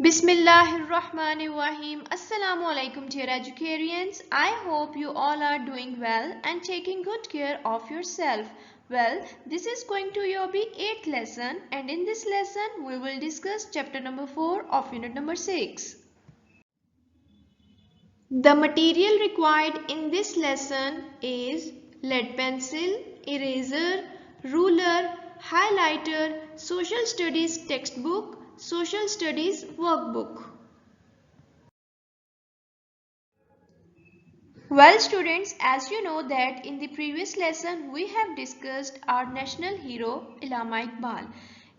Bismillahirrahmanirrahim. Assalamu alaikum dear educarians. I hope you all are doing well and taking good care of yourself. Well, this is going to be 8th lesson, and in this lesson we will discuss chapter number 4 of unit number 6. The material required in this lesson is lead pencil, eraser, ruler, highlighter, social studies textbook, social studies workbook. Well students, as you know that in the previous lesson we have discussed our national hero Allama Iqbal.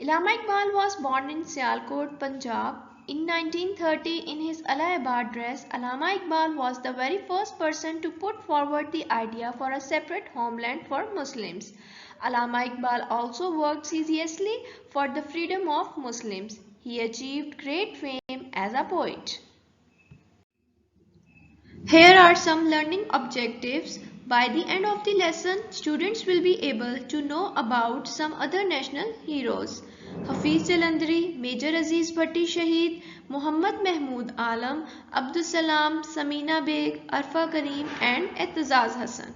Allama Iqbal was born in Sialkot, Punjab. In 1930 in his Allahabad dress, Allama Iqbal was the very first person to put forward the idea for a separate homeland for Muslims. Allama Iqbal also worked ceaselessly for the freedom of Muslims. He achieved great fame as a poet. Here are some learning objectives. By the end of the lesson, students will be able to know about some other national heroes. Hafiz Jalandhari, Major Aziz Bhatti Shaheed, Muhammad Mahmud Alam, Abdul Salam, Samina Beg, Arfa Karim and Etazaz Hassan.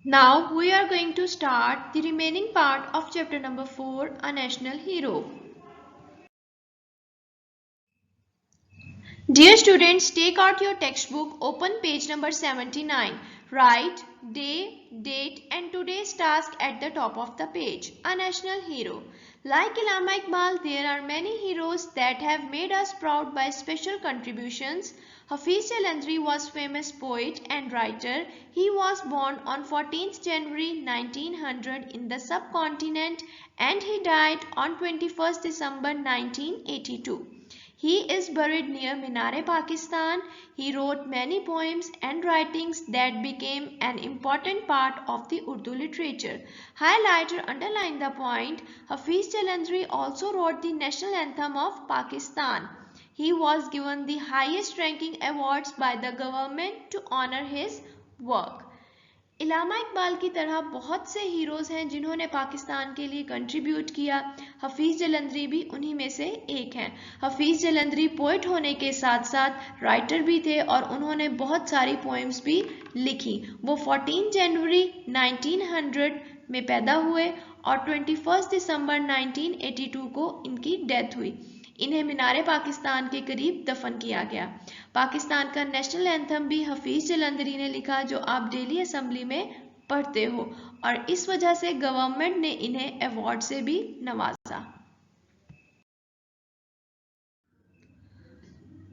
Now we are going to start the remaining part of chapter number 4, A National Hero. Dear students, take out your textbook, open page number 79. Write day, date and today's task at the top of the page. A national hero. Like Allama Iqbal, there are many heroes that have made us proud by special contributions. Hafiz Jalandhari was famous poet and writer. He was born on 14th January 1900 in the subcontinent and he died on 21st December 1982. He is buried near Minar-e-Pakistan. He wrote many poems and writings that became an important part of the Urdu literature. Highlight or underline the point. Hafiz Jalandhari also wrote the national anthem of Pakistan. He was given the highest ranking awards by the government to honor his work. इलामा इकबाल की तरह बहुत से heroes हैं जिन्होंने पाकिस्तान के लिए contribute किया। हफीज़ जलंधरी भी उन्हीं में से एक हैं। हफीज़ जलंधरी पोइट होने के साथ साथ राइटर भी थे और उन्होंने बहुत सारी पोएम्स भी लिखी। वो 14 जनवरी 1900 में पैदा हुए और 21 दिसंबर 1982 को इनकी डेथ हुई। इन्हें मीनारे पाकिस्तान के करीब दफन किया गया। पाकिस्तान का नेशनल एंथम भी हफीज जलंधरी ने लिखा जो आप डेली असेंबली में पढ़ते हो और इस वजह से गवर्नमेंट ने इन्हें अवार्ड से भी नवाजा।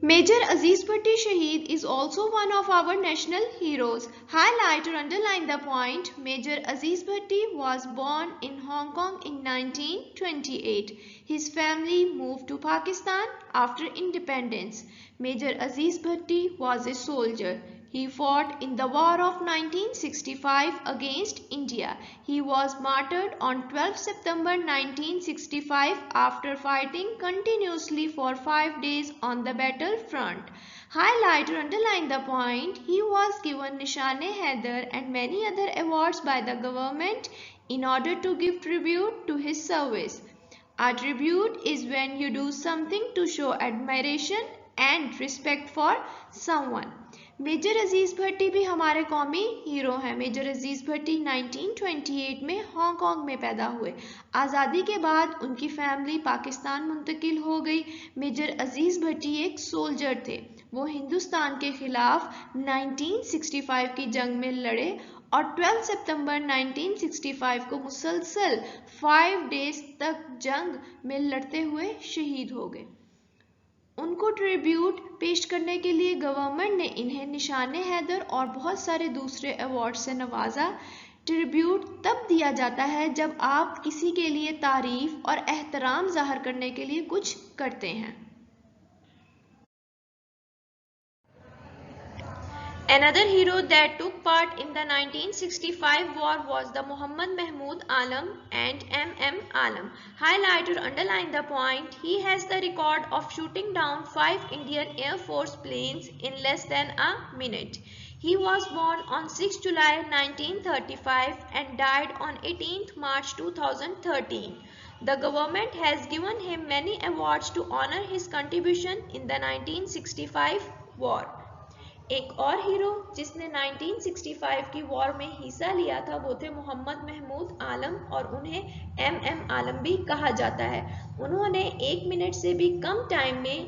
Major Aziz Bhatti Shaheed is also one of our national heroes. Highlight or underline the point. Major Aziz Bhatti was born in Hong Kong in 1928. His family moved to Pakistan after independence. Major Aziz Bhatti was a soldier. He fought in the War of 1965 against India. He was martyred on 12 September 1965 after fighting continuously for 5 days on the battlefront. Highlight or underline the point. He was given Nishan-e-Haider and many other awards by the government in order to give tribute to his service. A tribute is when you do something to show admiration and respect for someone. Major Aziz Bhatti भी हमारे कौमी hero हैं। Major Aziz भट्टी 1928 में Hong Kong में पैदा हुए। आज़ादी के बाद उनकी फैमिली पाकिस्तान मुंतकिल हो गई। मेजर अजीज़ भट्टी एक सोल्जर थे। वो हिंदुस्तान के खिलाफ 1965 की जंग में लड़े और 12 सितंबर 1965 को मुसलसल 5 डेज तक जंग में लड़ते हुए शहीद हो गए। उनको ट्रिब्यूट पेश करने के लिए गवर्नमेंट ने इन्हें निशान-ए-हैदर और बहुत सारे दूसरे अवार्ड से नवाजा। ट्रिब्यूट तब दिया जाता है जब आप किसी के लिए तारीफ और एहतराम ज़ाहिर करने के लिए कुछ करते हैं। Another hero that took part in the 1965 war was the Muhammad Mahmud Alam and M.M. Alam. Highlight or underline the point. He has the record of shooting down 5 Indian Air Force planes in less than a minute. He was born on 6 July 1935 and died on 18th March 2013. The government has given him many awards to honor his contribution in the 1965 war. एक और hero जिसने 1965 की war में हिस्सा लिया था वो थे मोहम्मद महमूद आलम और उन्हें एम आलम भी कहा जाता है। उन्होंने 1 मिनट से भी कम टाइम में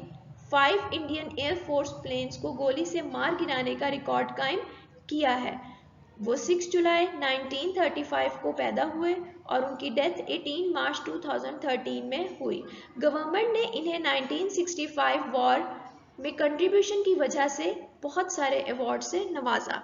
5 इंडियन एयरफोर्स प्लेन्स को गोली से मार गिराने का रिकॉर्ड कायम किया है। वो 6 जुलाई 1935 को पैदा हुए और उनकी डेथ 18 मार्च 2013 में हुई। गवर्नमेंट ने इन्हें 1965 वॉर में कंट्रीब्यूशन की वजह से बहुत सारे अवार्ड से नवाजा।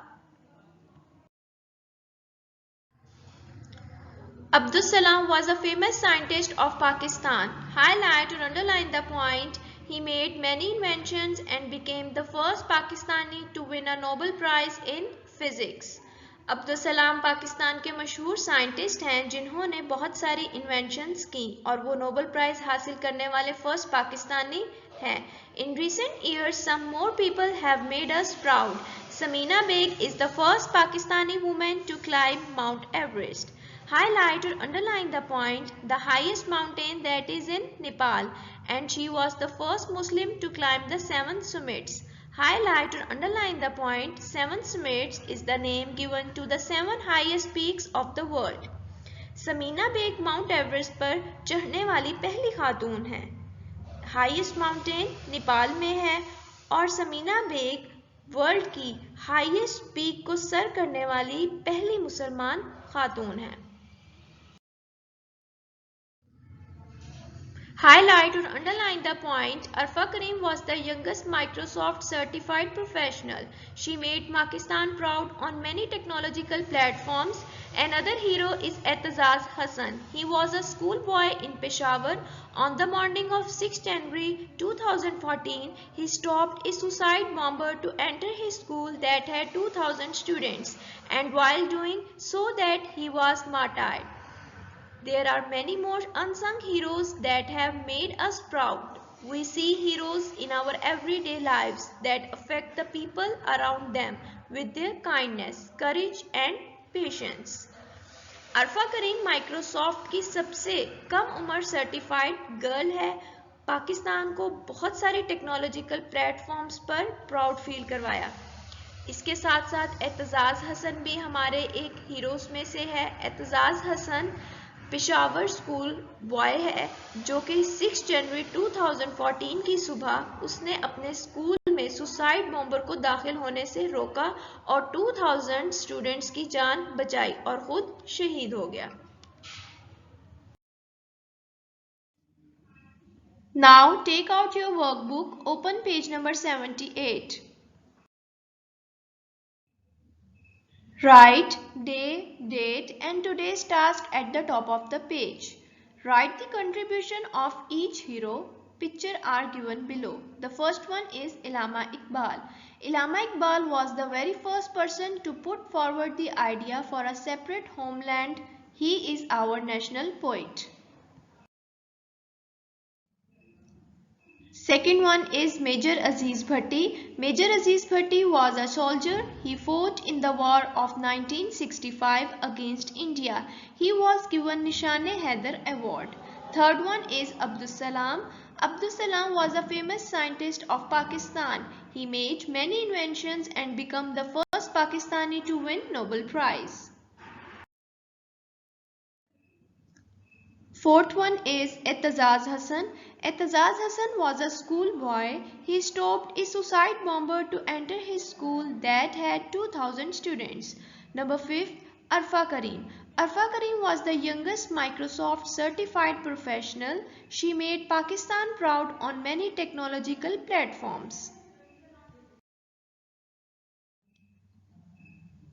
Abdus Salam was a famous scientist of Pakistan. Highlight or underline the point. He made many inventions and became the first Pakistani to win a Nobel Prize in Physics. Abdul Salam Pakistan के मशहूर scientist हैं जिन्होंने बहुत सारी inventions की और वो Nobel prize हासिल करने वाले फर्स्ट पाकिस्तानी हैं। In recent years some more people have made us proud. Samina Baig is the first Pakistani women to climb Mount Everest. Highlight or underline the point, the highest mountain that is in Nepal, and she was the first Muslim to climb the 7 summits. Highlight or underline the point, 7 summits is the name given to the 7 highest peaks of the world. Samina Baig Mount Everest पर चढ़ने वाली पहली खातून हैं। Highest mountain Nepal में है और Samina bag world की highest peak को सर करने वाली पहली मुसलमान खातून हैं। Highlight or underline the point. Arfa Karim was the youngest Microsoft certified professional. She made Pakistan proud on many technological platforms. Another hero is Etazaz Hassan. He was a schoolboy in Peshawar. On the morning of 6 January 2014, he stopped a suicide bomber to enter his school that had 2,000 students, and while doing so that he was martyred. There are many more unsung heroes that have made us proud. We see heroes in our everyday lives that affect the people around them with their kindness, courage and patience. Arfa Karim Microsoft की सबसे कम उम्र certified girl है। पाकिस्तान को बहुत सारे technological platforms पर proud feel करवाया। इसके साथ साथ एतजाज हसन भी हमारे एक हीरोज में से है। एतजाज हसन पेशावर स्कूल बॉय है जो कि 6 जनवरी 2014 की सुबह उसने अपने स्कूल में सुसाइड बॉम्बर को दाखिल होने से रोका और 2000 स्टूडेंट्स की जान बचाई और खुद शहीद हो गया। Now take out your workbook, open page number 78. Write day, date and today's task at the top of the page. Write the contribution of each hero. Pictures are given below. The first one is Allama Iqbal. Allama Iqbal was the very first person to put forward the idea for a separate homeland. He is our national poet. Second one is Major Aziz Bhatti. Major Aziz Bhatti was a soldier. He fought in the war of 1965 against India. He was given Nishan-e-Haider Award. Third one is Abdus Salam. Abdus Salam was a famous scientist of Pakistan. He made many inventions and became the first Pakistani to win Nobel Prize. Fourth one is Etazaz Hassan. Etazaz Hassan was a schoolboy. He stopped a suicide bomber to enter his school that had 2,000 students. Number 5, Arfa Karim. Arfa Karim was the youngest Microsoft certified professional. She made Pakistan proud on many technological platforms.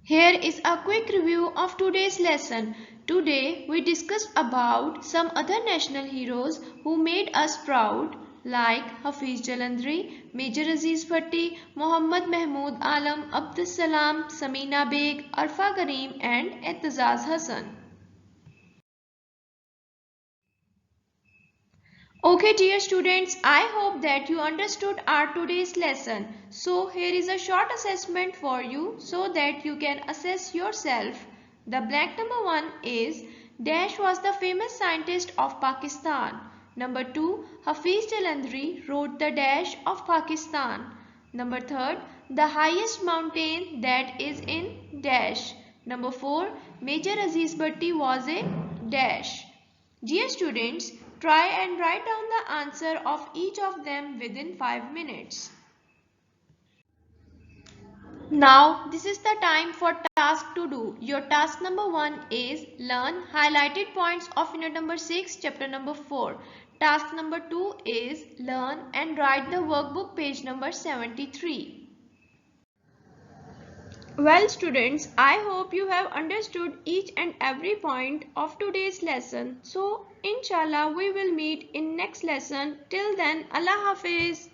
Here is a quick review of today's lesson. Today we discussed about some other national heroes who made us proud like Hafiz Jalandhari, Major Aziz Bhatti, Mohammad Mahmud Alam, Abdus Salam, Samina Beg, Arfa Karim and Etazaz Hassan. Okay dear students, I hope that you understood our today's lesson. So here is a short assessment for you so that you can assess yourself. The blank number 1 is Dash was the famous scientist of Pakistan. Number 2. Hafiz Jalandhari wrote the Dash of Pakistan. Number 3. The highest mountain that is in Dash. Number 4. Major Aziz Bhatti was a Dash. Dear students, try and write down the answer of each of them within 5 minutes. Now, this is the time for task to do. Your task number 1 is learn highlighted points of unit number 6, chapter number 4. Task number 2 is learn and write the workbook page number 73. Well students, I hope you have understood each and every point of today's lesson. So, inshallah, we will meet in next lesson. Till then, Allah Hafiz.